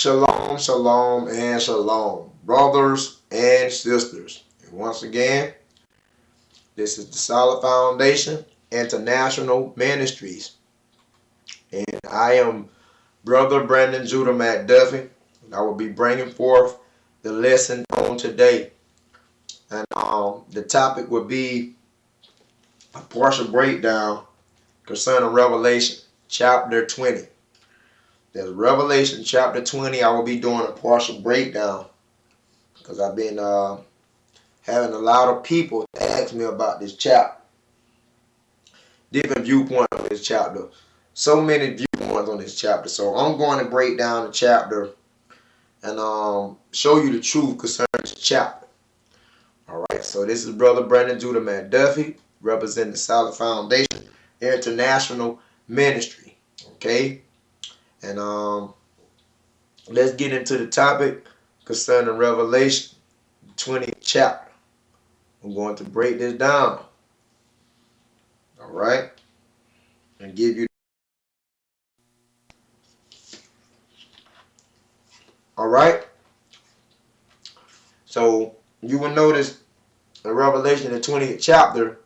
Shalom, shalom, and shalom, brothers and sisters. And once again, this is the Solid Foundation International Ministries. And I am Brother Brandon Judah McDuffie. And I will be bringing forth the lesson on today. And the topic will be a partial breakdown concerning Revelation chapter 20. There's Revelation chapter 20. I will be doing a partial breakdown because I've been having a lot of people ask me about this chapter. Different viewpoints on this chapter. So many viewpoints on this chapter. So I'm going to break down the chapter and show you the truth concerning this chapter. Alright, so this is Brother Brandon Judah McDuffie, representing the Solid Foundation International Ministry. Okay? And let's get into the topic concerning Revelation 20th chapter. I'm going to break this down. Alright? And give you. Alright? So you will notice in Revelation the 20th chapter,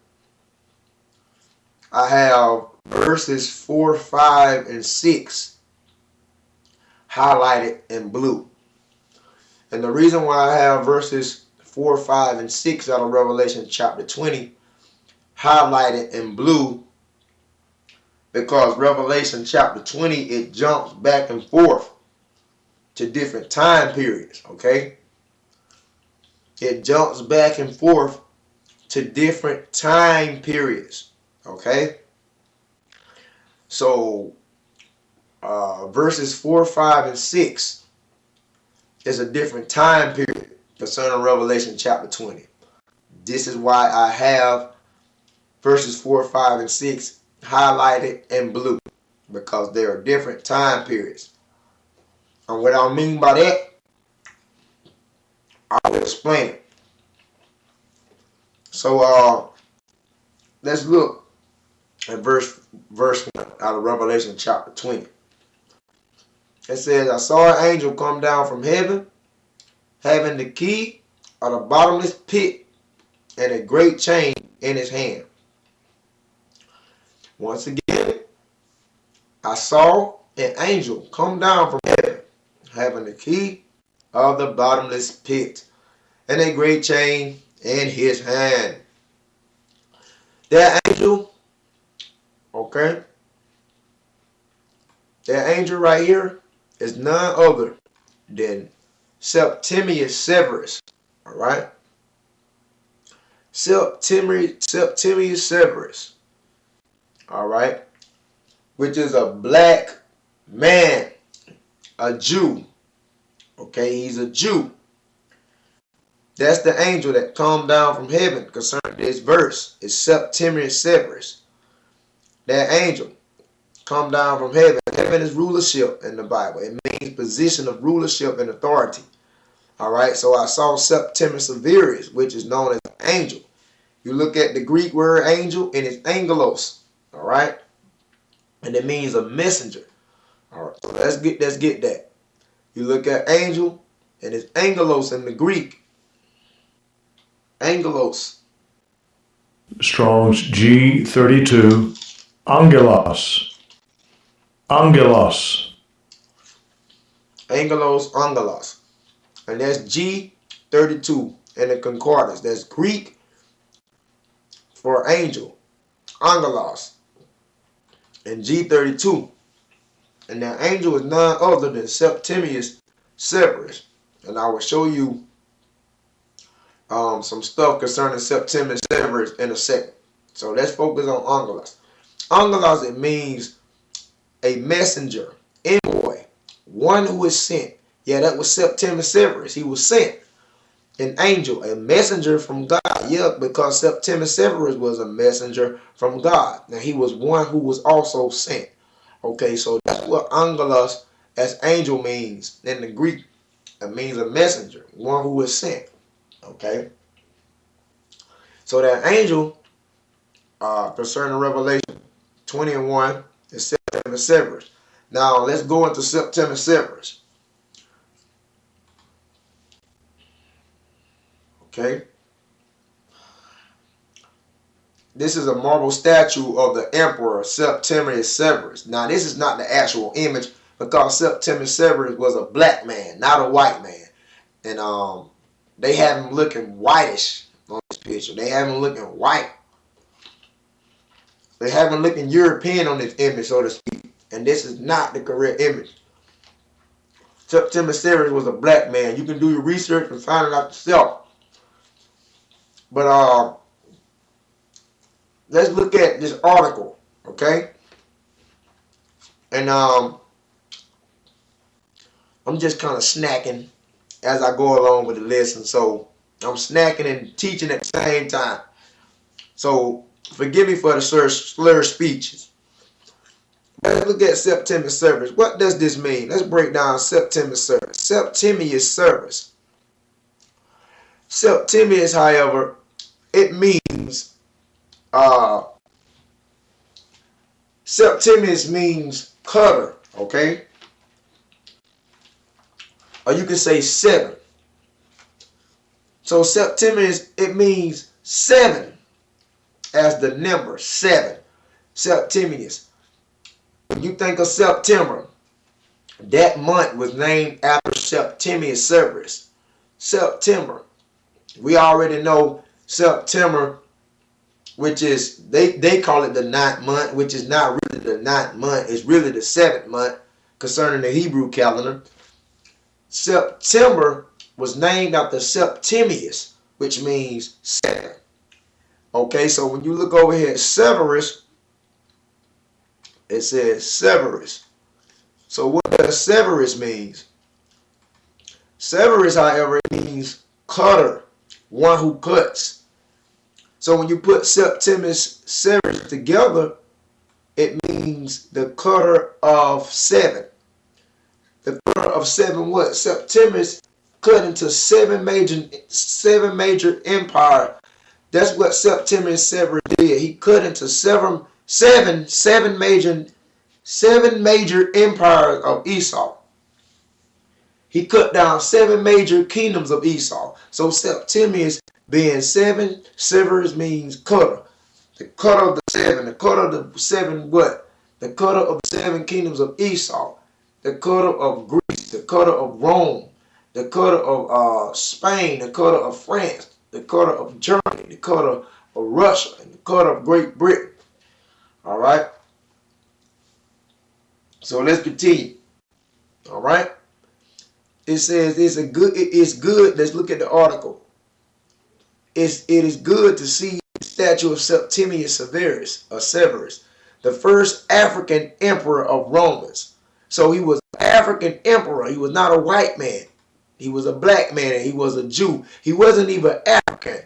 I have verses 4, 5, and 6 highlighted in blue. And the reason why I have verses 4, 5, and 6 out of Revelation chapter 20 highlighted in blue, because Revelation chapter 20, it jumps back and forth to different time periods, okay? It jumps back and forth to different time periods, okay? So, verses 4, 5, and 6 is a different time period concerning Revelation chapter 20. This is why I have verses 4, 5, and 6 highlighted in blue, because they are different time periods. And what I mean by that, I will explain it. So let's look at verse 1 out of Revelation chapter 20. It says, I saw an angel come down from heaven, having the key of the bottomless pit and a great chain in his hand. Once again, I saw an angel come down from heaven, having the key of the bottomless pit and a great chain in his hand. That angel, okay, that angel right here is none other than Septimius Severus. All right, Septimius Severus. All right, which is a black man, a Jew. Okay, he's a Jew. That's the angel that come down from heaven concerning this verse. It's Septimius Severus. That angel come down from heaven. Heaven is rulership in the Bible. It means position of rulership and authority. Alright, so I saw Septimius Severus, which is known as an angel. You look at the Greek word angel, and it's angelos. Alright? And it means a messenger. Alright, so let's get that. You look at angel, and it's angelos in the Greek. Angelos. Strong's G32. Angelos. Angelos. Angelos. And that's G32 in the concordance. That's Greek for angel. Angelos. And G32. And that angel is none other than Septimius Severus. And I will show you some stuff concerning Septimius Severus in a second. So let's focus on angelos. Angelos, it means a messenger, envoy, one who is sent. Yeah, that was Septimius Severus. He was sent. An angel, a messenger from God. Yeah, because Septimius Severus was a messenger from God. Now, he was one who was also sent. Okay, so that's what angelos as angel means in the Greek. It means a messenger, one who is sent. Okay, so that angel concerning Revelation 21 is Septimius Severus. Now let's go into Septimius Severus. Okay. This is a marble statue of the Emperor Septimius Severus. Now, this is not the actual image because Septimius Severus was a black man, not a white man. And they have him looking whitish on this picture. They have him looking white. They have him looking European on this image, so to speak. And this is not the correct image. Septimius Severus was a black man. You can do your research and find it out yourself. But let's look at this article, okay? And I'm just kind of snacking as I go along with the lesson. So I'm snacking and teaching at the same time. So forgive me for the slurred speeches. Let's look at Septimius Severus. What does this mean? Let's break down Septimius Severus. Septimius Severus. Septimius, however, it means Septimius means cutter, okay? Or you can say 7. So Septimius, it means 7 as the number 7. Septimius. When you think of September, that month was named after Septimius Severus. September. We already know September, which is, they call it the 9th month, which is not really the 9th month. It's really the 7th month concerning the Hebrew calendar. September was named after Septimius, which means 7. Okay, so when you look over here at Severus, it says Severus. So what does Severus means? Severus, however, it means cutter, one who cuts. So when you put Septimius Severus together, it means the cutter of 7. The cutter of 7 what? Septimius cut into 7 major empires. That's what Septimius Severus did. He cut into seven major empires of Esau. He cut down 7 major kingdoms of Esau. So Septimius being 7, Severus means cutter. The cutter of the 7. The cutter of the 7 what? The cutter of the 7 kingdoms of Esau. The cutter of Greece. The cutter of Rome. The cutter of Spain. The cutter of France. The cutter of Germany. The cutter of Russia. And the cutter of Great Britain. All right. So let's continue. All right. It says it's good. Let's look at the article. It is good to see the statue of Septimius Severus, the first African emperor of Romans. So he was an African emperor. He was not a white man. He was a black man and he was a Jew. He wasn't even African,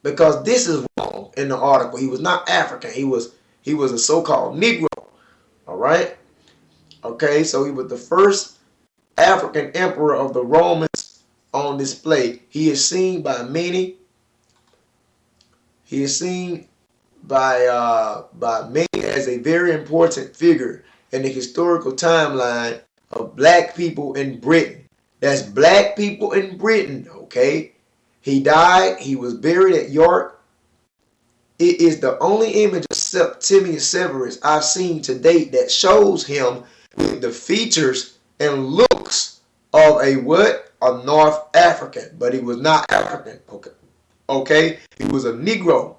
because this is wrong in the article. He was not African. He was a so-called Negro. All right. Okay. So he was the first African emperor of the Romans on display. He is seen by many. He is seen by many as a very important figure in the historical timeline of black people in Britain. That's black people in Britain, okay? He died. He was buried at York. It is the only image of Septimius Severus I've seen to date that shows him with the features and looks of a what? A North African. But he was not African, okay? Okay? He was a Negro,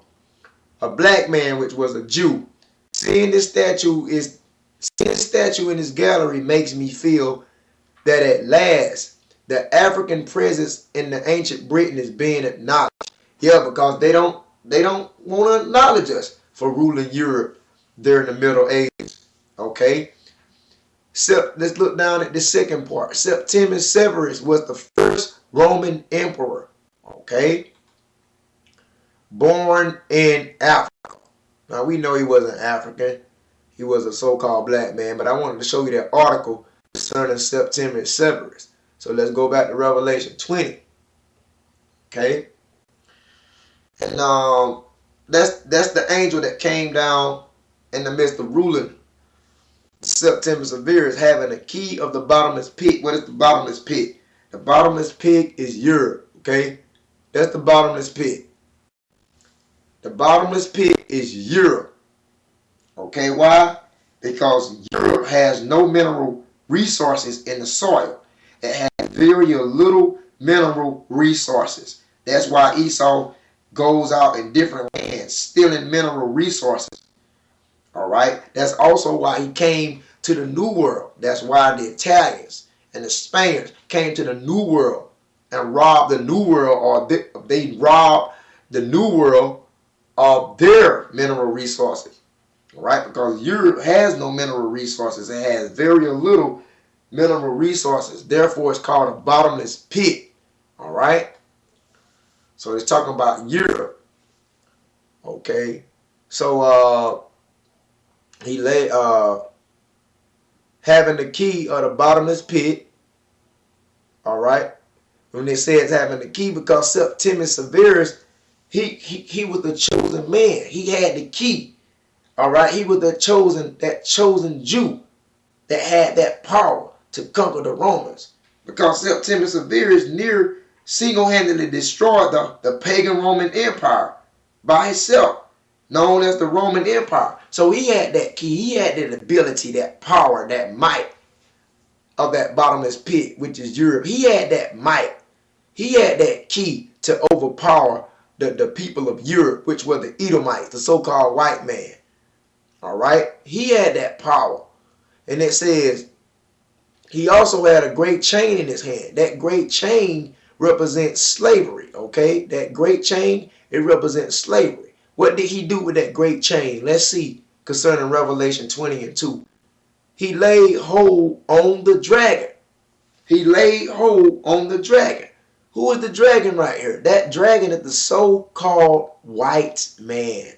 a black man, which was a Jew. Seeing this statue in this gallery makes me feel that at last the African presence in the ancient Britain is being acknowledged. Yeah, because they don't want to acknowledge us for ruling Europe during the Middle Ages. Okay? Let's look down at the second part. Septimius Severus was the first Roman emperor. Okay? Born in Africa. Now we know he wasn't African. He was a so-called black man, but I wanted to show you that article concerning Septimius Severus. So let's go back to Revelation 20. Okay? And that's the angel that came down in the midst of ruling Septimius Severus, having a key of the bottomless pit. What is the bottomless pit? The bottomless pit is Europe. Okay? That's the bottomless pit. The bottomless pit is Europe. Okay, why? Because Europe has no mineral resources in the soil. It has very little mineral resources. That's why Esau goes out in different lands stealing mineral resources. All right. That's also why he came to the New World. That's why the Italians and the Spaniards came to the New World and robbed the New World, or they robbed the New World of their mineral resources. All right, because Europe has no mineral resources. It has very little mineral resources. Therefore, it's called a bottomless pit. All right. So it's talking about Europe. Okay. So he lay having the key of the bottomless pit. All right. When they say it's having the key, because Septimius Severus, he was the chosen man. He had the key. All right. He was that chosen Jew that had that power to conquer the Romans. Because Septimius Severus near single-handedly destroyed the pagan Roman Empire by himself, known as the Roman Empire. So he had that key. He had that ability, that power, that might of that bottomless pit, which is Europe. He had that might. He had that key to overpower the people of Europe, which were the Edomites, the so-called white man. All right? He had that power. And it says he also had a great chain in his hand. That great chain represents slavery, okay? That great chain, it represents slavery. What did he do with that great chain? Let's see concerning Revelation 20:2. He laid hold on the dragon. He laid hold on the dragon. Who is the dragon right here? That dragon is the so-called white man.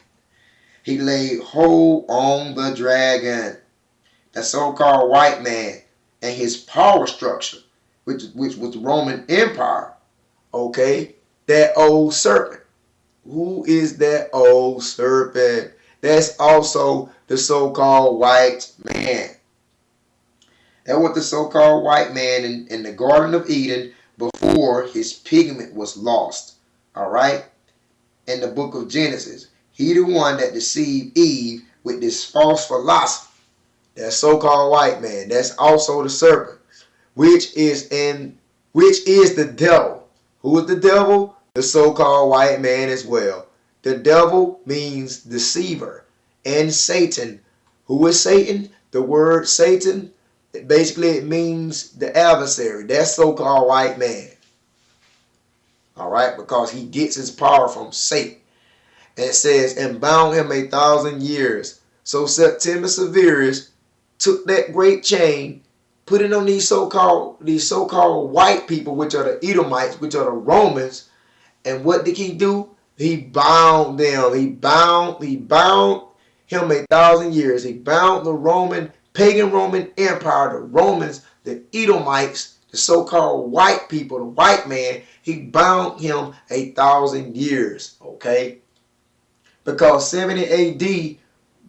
He laid hold on the dragon. The so-called white man and his power structure, which was the Roman Empire. Okay, that old serpent. Who is that old serpent? That's also the so-called white man. That was the so-called white man in the Garden of Eden before his pigment was lost. All right? In the book of Genesis. He the one that deceived Eve with this false philosophy. That so-called white man. That's also the serpent, which is the devil. Who is the devil? The so-called white man as well. The devil means deceiver. And Satan. Who is Satan? The word Satan, basically it means the adversary. That so-called white man. All right, because he gets his power from Satan. And it says, and bound him 1,000 years. So Septimius Severus took that great chain, put it on these so-called white people, which are the Edomites, which are the Romans. And what did he do? He bound them. He bound him 1,000 years. He bound the pagan Roman Empire, the Romans, the Edomites, the so-called white people, the white man. He bound him 1,000 years. Okay? Because 70 AD,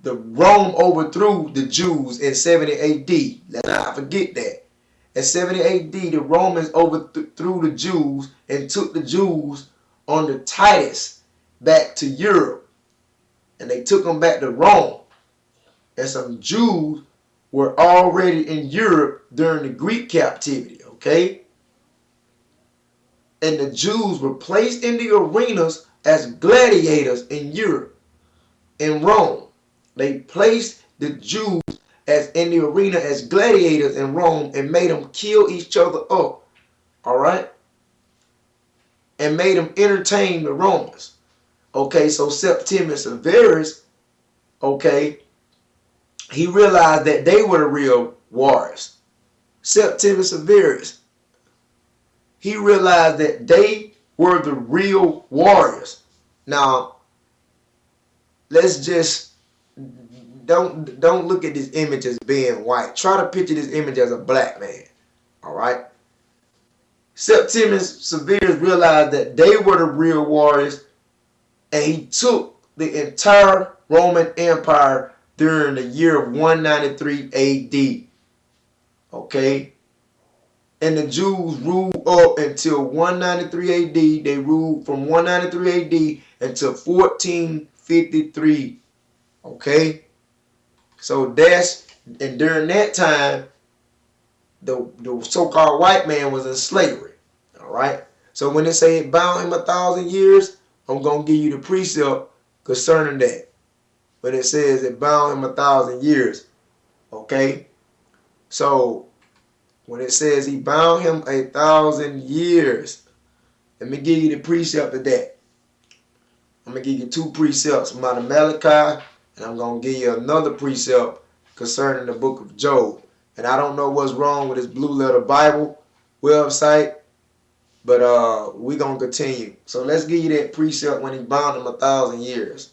the Rome overthrew the Jews in 70 AD. Let's not forget that. In 70 AD, the Romans overthrew the Jews and took the Jews under Titus back to Europe. And they took them back to Rome. And some Jews were already in Europe during the Greek captivity, okay? And the Jews were placed in the arenas as gladiators in Europe, in Rome. They placed the Jews as in the arena as gladiators in Rome and made them kill each other up. All right? And made them entertain the Romans. Okay, so Septimius Severus, okay, he realized that they were the real warriors. Septimius Severus, he realized that they were the real warriors. Now, let's just don't look at this image as being white. Try to picture this image as a black man. All right. Septimius Severus realized that they were the real warriors, and he took the entire Roman Empire during the year of 193 AD. Okay. And the Jews ruled up until 193 AD. They ruled from 193 AD until 1453. Okay? So and during that time, the so-called white man was in slavery. All right? So when they say it bound him 1,000 years, I'm going to give you the precept concerning that. When it says it bound him 1,000 years. Okay? So when it says he bound him 1,000 years, let me give you the precept of that. I'm going to give you two precepts from out of Malachi, and I'm going to give you another precept concerning the book of Job. And I don't know what's wrong with this Blue Letter Bible website, but we're going to continue. So let's give you that precept when he bound him 1,000 years.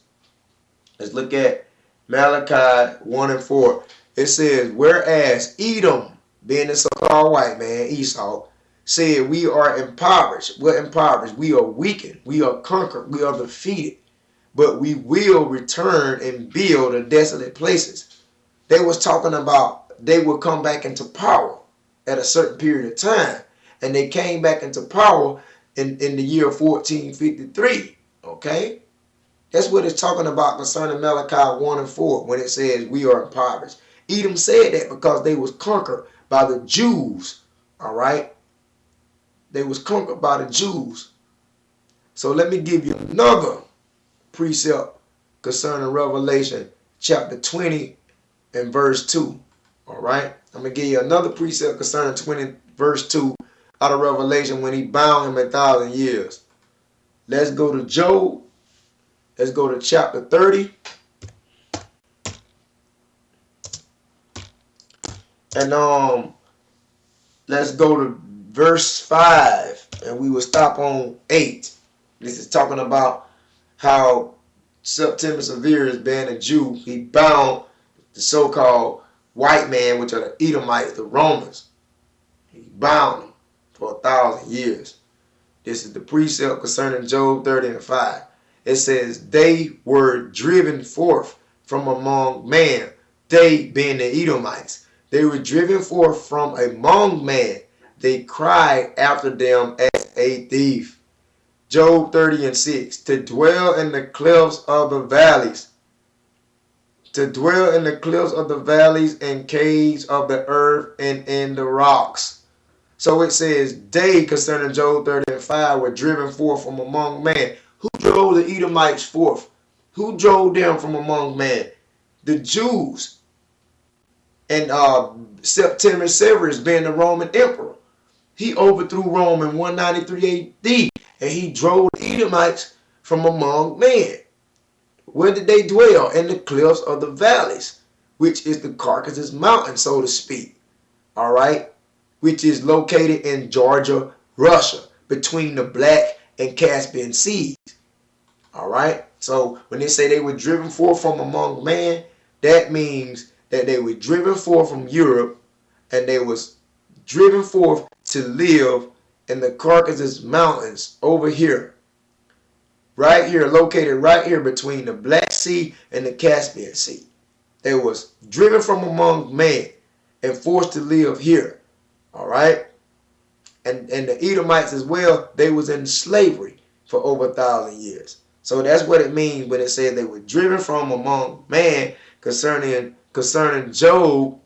Let's look at Malachi 1 and 4. It says, whereas Edom, being the so-called white man, Esau, said we are impoverished. We're impoverished. We are weakened. We are conquered. We are defeated. But we will return and build the desolate places. They was talking about they would come back into power at a certain period of time. And they came back into power in the year 1453. Okay? That's what it's talking about concerning Malachi 1 and 4 when it says we are impoverished. Edom said that because they was conquered by the Jews. All right? They was conquered by the Jews. So let me give you another precept concerning Revelation chapter 20 and verse 2. All right? I'm going to give you another precept concerning 20 verse 2 out of Revelation when he bound him 1,000 years. Let's go to Job. Let's go to chapter 30. And let's go to verse 5. And we will stop on 8. This is talking about how September Severus, being a Jew, he bound the so-called white man, which are the Edomites, the Romans. He bound them for 1,000 years. This is the precept concerning Job 30 and 5. It says, they were driven forth from among man, they being the Edomites. They were driven forth from among man. They cried after them as a thief. Job 30 and 6. To dwell in the clefts of the valleys. To dwell in the clefts of the valleys and caves of the earth and in the rocks. So it says, they, concerning Job 30 and 5, were driven forth from among man. Who drove the Edomites forth? Who drove them from among man? The Jews. And September Severus, being the Roman emperor, he overthrew Rome in 193 AD, and he drove the Edomites from among men. Where did they dwell? In the cliffs of the valleys, which is the Caucasus Mountain, so to speak. All right? Which is located in Georgia, Russia, between the Black and Caspian Seas. All right? So when they say they were driven forth from among man, that means that they were driven forth from Europe, and they was driven forth to live in the Caucasus Mountains over here. Right here, located right here between the Black Sea and the Caspian Sea. They was driven from among man and forced to live here. All right? And the Edomites as well, they was in slavery for over 1,000 years. So that's what it means when it says they were driven from among man concerning Job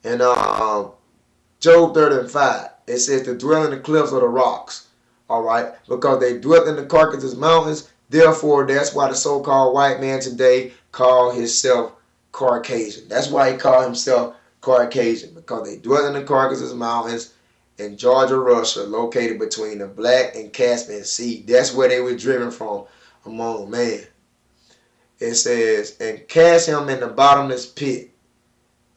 and Job 30 and 5. It says to dwell in the cliffs of the rocks. All right? Because they dwelt in the Caucasus Mountains. Therefore, that's why the so-called white man today called himself Caucasian. That's why he called himself Caucasian. Because they dwelt in the Caucasus Mountains in Georgia, Russia, located between the Black and Caspian Sea. That's where they were driven from among man. It says, and cast him in the bottomless pit,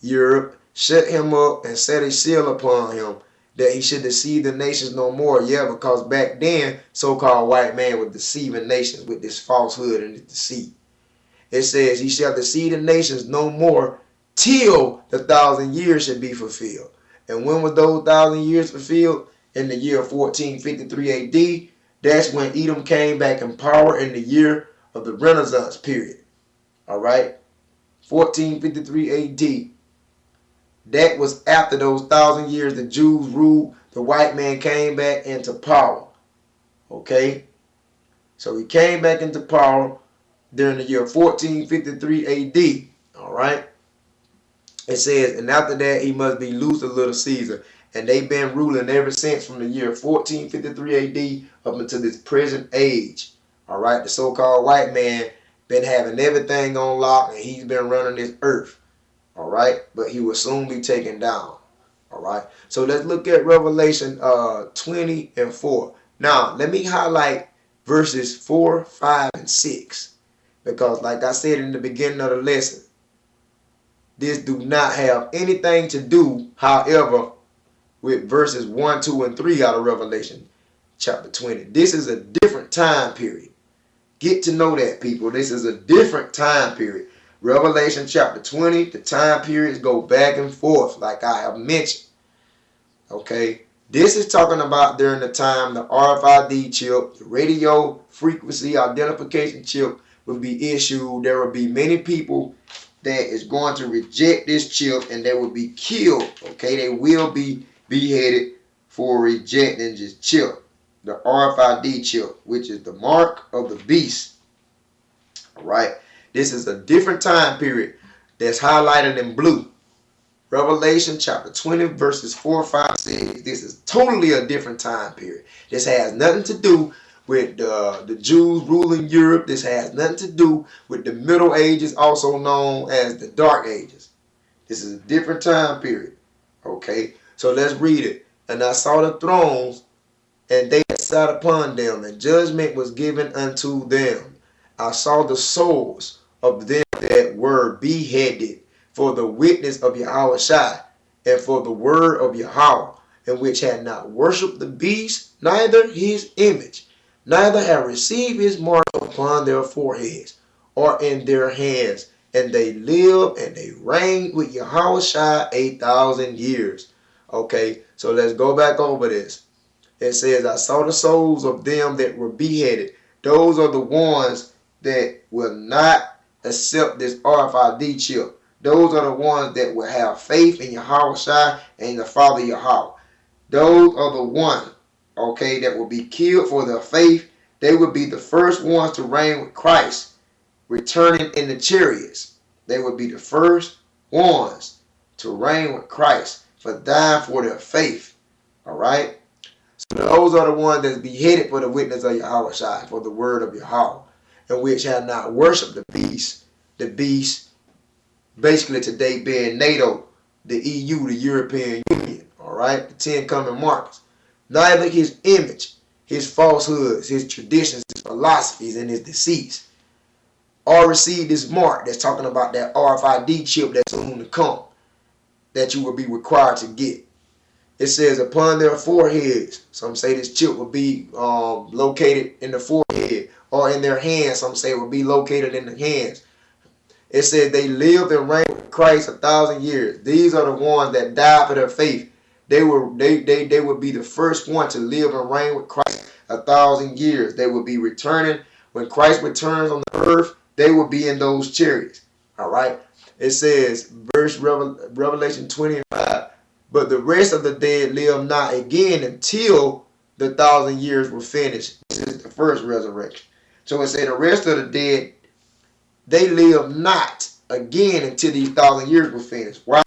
Europe, shut him up and set a seal upon him, that he should deceive the nations no more. Yeah, because back then, so-called white man was deceiving nations with this falsehood and this deceit. It says, he shall deceive the nations no more till the 1,000 years should be fulfilled. And when was those 1,000 years fulfilled? In the year 1453 AD. That's when Edom came back in power in the year of the Renaissance period. All right? 1453 AD. That was after those 1,000 years the Jews ruled, the white man came back into power. Okay? So he came back into power during the year 1453 AD. Alright? It says, and after that he must be loosed a little Caesar. And they've been ruling ever since from the year 1453 AD up until this present age. Alright? The so-called white man been having everything on lock and he's been running this earth. Alright? But he will soon be taken down. Alright? So let's look at Revelation 20 and 4. Now, let me highlight verses 4, 5, and 6. Because like I said in the beginning of the lesson, this do not have anything to do, however, with verses 1, 2, and 3 out of Revelation chapter 20. This is a different time period. Get to know that, people. This is a different time period. Revelation chapter 20, the time periods go back and forth, like I have mentioned. Okay? This is talking about during the time the RFID chip, the radio frequency identification chip, will be issued. There will be many people that is going to reject this chip and they will be killed. Okay? They will be beheaded for rejecting this chip. The RFID chip, which is the mark of the beast. Alright? This is a different time period that's highlighted in blue. Revelation chapter 20 verses 4, 5, 6. This is totally a different time period. This has nothing to do with the Jews ruling Europe. This has nothing to do with the Middle Ages, also known as the Dark Ages. This is a different time period. Okay, so let's read it. And I saw the thrones, and they sat upon them, and judgment was given unto them. I saw the souls of them that were beheaded for the witness of Yahweh Shai, and for the word of Yahweh, and which had not worshipped the beast, neither his image, neither had received his mark upon their foreheads, or in their hands. And they lived and they reigned with Yahweh Shai 8,000 years. Okay, so let's go back over this. It says, I saw the souls of them that were beheaded. Those are the ones that will not accept this RFID chip. Those are the ones that will have faith in Yahweh Shai and the Father Yahweh. Those are the ones, okay, that will be killed for their faith. They will be the first ones to reign with Christ, returning in the chariots. They will be the first ones to reign with Christ for dying for their faith. Alright? So those are the ones that's beheaded for the witness of Yahweh Shai, for the word of Yahweh, and which have not worshipped the beast. The beast, basically today being NATO, the EU, the European Union, alright? The 10 common markers. Neither his image, his falsehoods, his traditions, his philosophies, and his deceits, or receive this mark that's talking about that RFID chip that's soon to come, that you will be required to get. It says upon their foreheads. Some say this chip will be located in the forehead, or in their hands. Some say it will be located in the hands. It said they lived and reigned with Christ 1,000 years. These are the ones that died for their faith. They would be the first one to live and reign with Christ 1,000 years. They will be returning when Christ returns on the earth. They will be in those chariots. All right. It says, verse Revelation 25. But the rest of the dead live not again until the 1,000 years were finished. This is the first resurrection. So it said the rest of the dead, they live not again until these 1,000 years were finished. Why?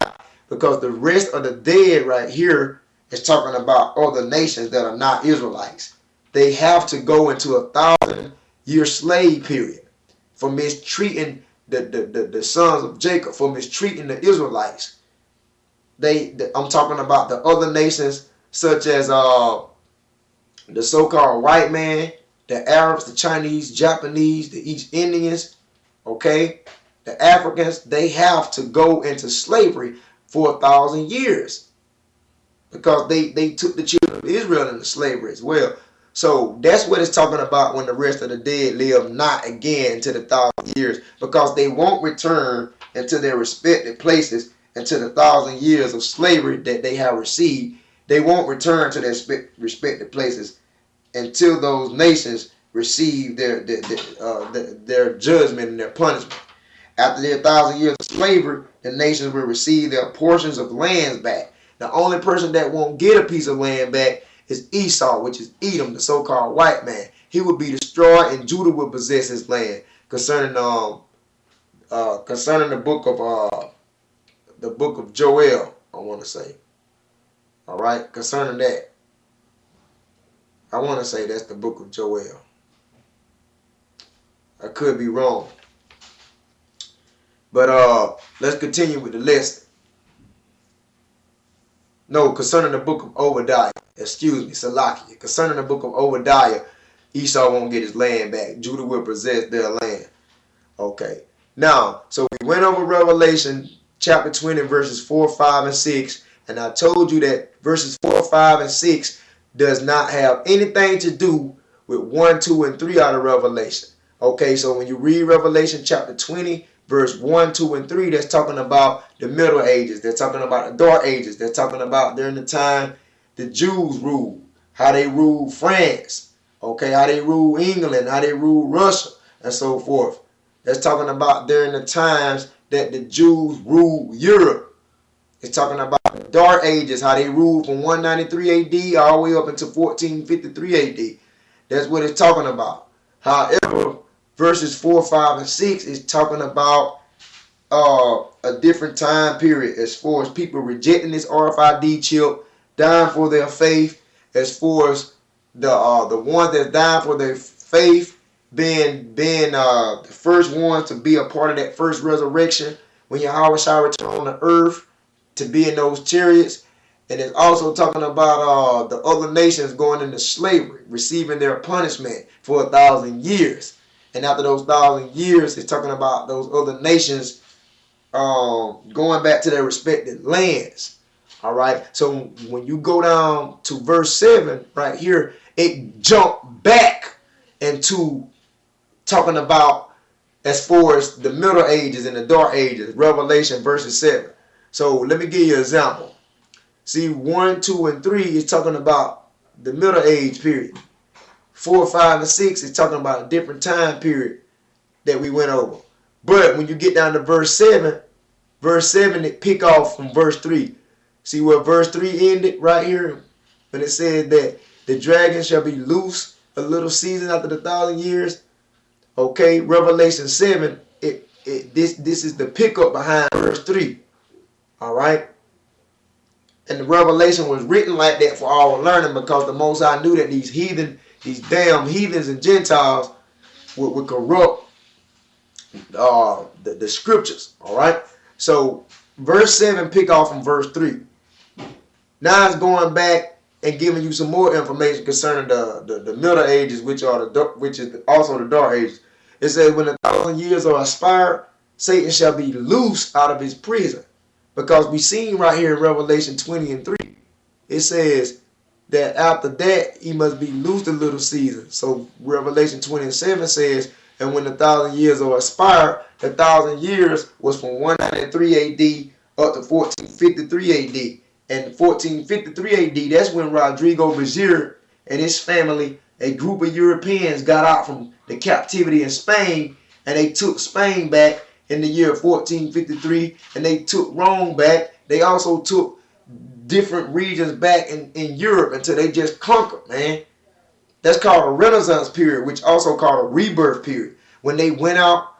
Because the rest of the dead right here is talking about other nations that are not Israelites. They have to go into a 1,000-year slave period for mistreating the sons of Jacob, for mistreating the Israelites. I'm talking about the other nations such as the so-called white man, the Arabs, the Chinese, Japanese, the East Indians, okay, the Africans. They have to go into slavery for 1,000 years because they took the children of Israel into slavery as well. So that's what it's talking about when the rest of the dead live not again into the 1,000 years, because they won't return into their respective places into the 1,000 years of slavery that they have received. They won't return to their respective places until those nations receive their judgment and their punishment. After their 1,000 years of slavery, the nations will receive their portions of lands back. The only person that won't get a piece of land back is Esau, which is Edom, the so-called white man. He will be destroyed, and Judah will possess his land. Concerning the book of Joel, I want to say. All right, concerning that, I want to say that's the book of Joel. I could be wrong. But let's continue with the list. No, concerning the book of Obadiah. Excuse me, Salakia. Concerning the book of Obadiah, Esau won't get his land back. Judah will possess their land. Okay. Now, so we went over Revelation chapter 20, verses 4, 5, and 6. And I told you that verses 4, 5, and 6 does not have anything to do with 1, 2, and 3 out of Revelation. Okay, so when you read Revelation chapter 20, verse 1, 2, and 3, that's talking about the Middle Ages. They're talking about the Dark Ages. They're talking about during the time the Jews ruled, how they ruled France, okay, how they ruled England, how they ruled Russia, and so forth. That's talking about during the times that the Jews ruled Europe. It's talking about the Dark Ages, how they ruled from 193 AD all the way up until 1453 AD. That's what it's talking about. However, verses 4, 5, and 6 is talking about a different time period as far as people rejecting this RFID chip, dying for their faith, as far as the ones that died for their faith being the first ones to be a part of that first resurrection when Yahweh shall return on the earth to be in those chariots. And it's also talking about the other nations going into slavery, receiving their punishment for 1,000 years. And after those 1,000 years, it's talking about those other nations going back to their respective lands. All right. So when you go down to verse 7 right here, it jumped back into talking about as far as the Middle Ages and the Dark Ages, Revelation verses 7. So let me give you an example. See, 1, 2, and 3 is talking about the Middle Age period. 4, 5, and 6 is talking about a different time period that we went over. But when you get down to verse 7, it pick off from verse 3. See where verse 3 ended right here? When it said that the dragon shall be loose a little season after the 1,000 years. Okay, Revelation 7, this is the pickup behind verse 3. All right? And the Revelation was written like that for our learning because the Most High knew that these damn heathens and Gentiles would corrupt the scriptures. All right? So, verse 7 pick off from verse 3. Now it's going back and giving you some more information concerning the Middle Ages, which is also the Dark Ages. It says, when 1,000 years are expired, Satan shall be loose out of his prison. Because we seen right here in Revelation 20 and 3, it says that after that, he must be loosed a little season. So Revelation 27 says, and when 1,000 years are expired, 1,000 years was from 193 AD up to 1453 AD. And 1453 AD, that's when Rodrigo Bezerra and his family, a group of Europeans, got out from the captivity in Spain, and they took Spain back in the year 1453, and they took Rome back. They also took different regions back in Europe until they just conquered, man. That's called a Renaissance period, which also called a rebirth period. When they went out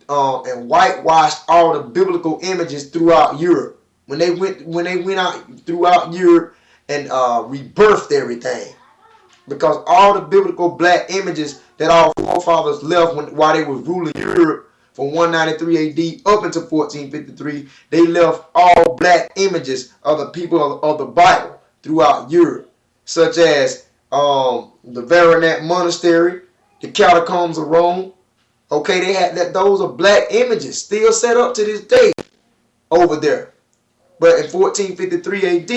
and whitewashed all the biblical images throughout Europe. When they went out throughout Europe and rebirthed everything. Because all the biblical black images that our forefathers left while they were ruling Europe from 193 AD up until 1453, they left all black images of the people of the Bible throughout Europe, such as the Varanat Monastery, the Catacombs of Rome. Okay, they had that. Those are black images still set up to this day over there. But in 1453 AD,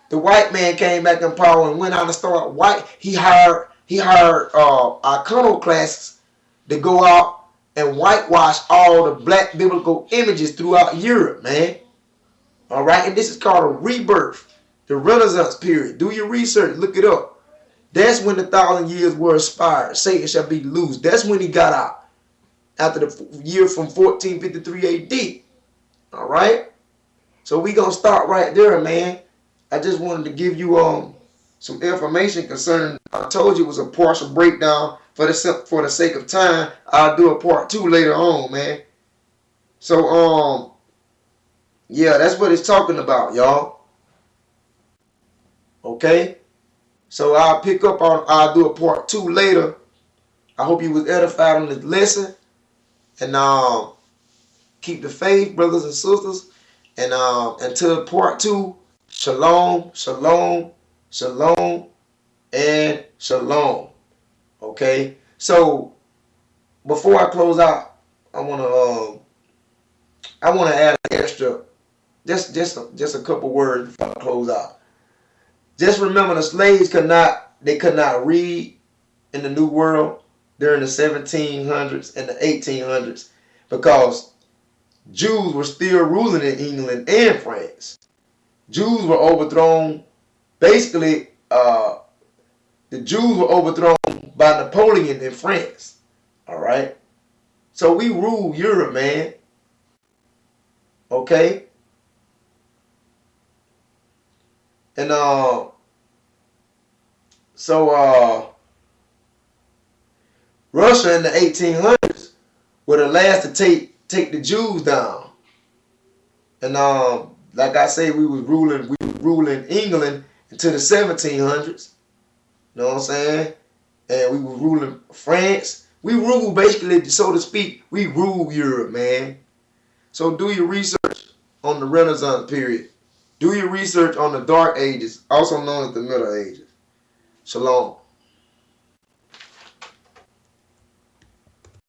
the white man came back in power and went out and started He hired iconoclasts to go out and whitewash all the black biblical images throughout Europe, man. All right, and this is called a rebirth, the Renaissance period. Do your research, look it up. That's when the 1,000 years were expired. Satan shall be loosed. That's when he got out. after the year from 1453 AD. All right. So we gonna start right there, man. I just wanted to give you some information concerning. I told you it was a partial breakdown for the sake of time. I'll do a part 2 later on, man. So yeah, that's what it's talking about, y'all. Okay. So I'll do a part 2 later. I hope you was edified on this lesson, and keep the faith, brothers and sisters. And until part 2, shalom, shalom, shalom, and shalom. Okay. So before I close out, I wanna add an extra, just a couple words before I close out. Just remember, the slaves could not read in the New World during the 1700s and the 1800s because Jews were still ruling in England and France. Jews were overthrown. Basically, the Jews were overthrown by Napoleon in France. All right. So we rule Europe, man. Okay. And Russia in the 1800s were the last to take the Jews down. And like I say, we was ruling England until the 1700s. You know what I'm saying? And we were ruling France. We ruled, basically, so to speak, we ruled Europe, man. So do your research on the Renaissance period. Do your research on the Dark Ages, also known as the Middle Ages. Shalom.